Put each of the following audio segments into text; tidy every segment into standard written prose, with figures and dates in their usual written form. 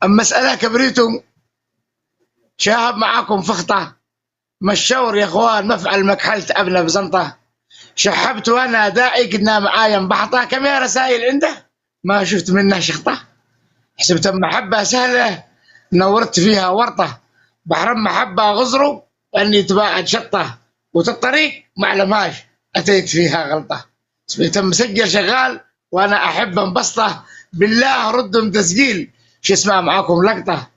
أما مسألة كبريتم شاهب معاكم فخطة، مشاور يا اخوان مفعل مكحلت ابنه بزنطه، شحبت وانا داعي قدنا معايا مبحطه، كم يا رسائل عنده ما شفت منه شخطه، حسبت محبه سهله نورت فيها ورطه، بحر محبه غزروا اني تباعد شطه، وتالطريق ما علمهاش اتيت فيها غلطه، سميت مسجل شغال وانا احب انبسطه، بالله ردوا تسجيل شو اسمع معاكم لقطه،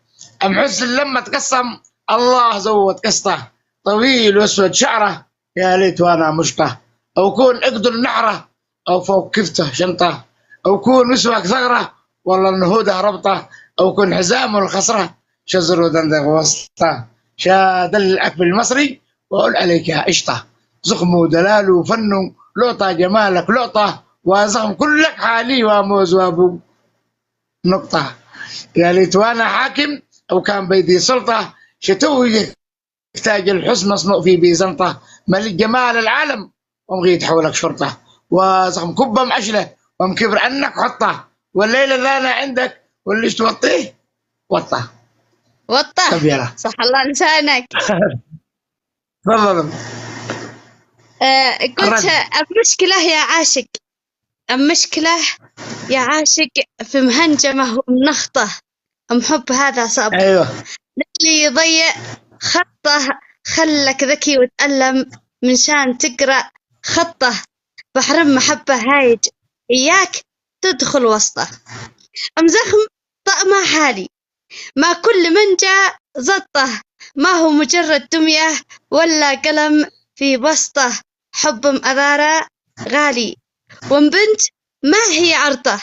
ام حسن لما تقسم الله زود قسطه، طويل واسود شعره يا ليت وانا مشطه، او كون اقدر نعره او فوق كفته شنطه، او كون مسواك ثغره والله النهوده ربطه، او كون حزامه الخصره شزر ودندغ وسطه، شاد الاكل المصري واقول عليك يا قشطه، زخم ودلال وفن لقطه جمالك لقطه، وزخم كلك حالي وموز وابو نقطه، يا ليت وانا حاكم او كان بيدي سلطه، شتوي يحتاج الحسن مصنوع في بيزنطه، ملك جمال العالم ومغيت حولك شرطه، وزخم كبه معشله ومكبر عنك حطه، والليله ذا انا عندك واللي توطيه وطه. وطه طب يلا صح الله لسانك. تفضل. قلت الرد. المشكلة يا عاشق، المشكلة يا عاشق في مهنجمة ومنخطة، حب هذا صعب ايوه اللي يضيع خطه، خلك ذكي وتألم من شان تقرأ خطه، بحر محبة هايج إياك تدخل وسطه، أمزخم طقمه حالي ما كل من جاء زطه، ما هو مجرد دمية ولا قلم في بسطه، حب مأذارة غالي وبنت ما هي عرضه،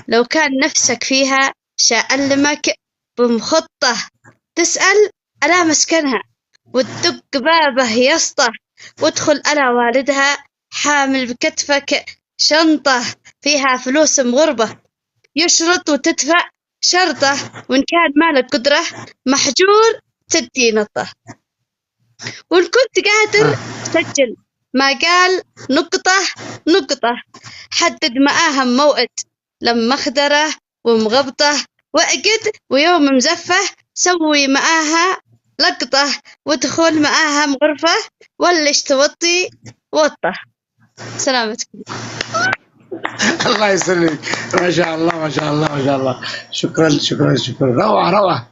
لو كان نفسك فيها شألمك بمخطه، تسأل ألا مسكنها وتدق بابه يسطه، وادخل ألا والدها حامل بكتفك شنطة فيها فلوس مغربة، يشرط وتدفع شرطه، وإن كان مالك قدرة محجور تدي نطه، وإن كنت قادر سجل ما قال نقطة نقطة، حدد معاهم موعد لما خدره ومغبطه، وأقد ويوم مزفه سوي معاها لقطة، وادخل معاها غرفة ولش توطي وطه. سلامتكم. الله يسلمك، ما شاء الله ما شاء الله ما شاء الله، شكرا شكرا شكرا، روعه روعه.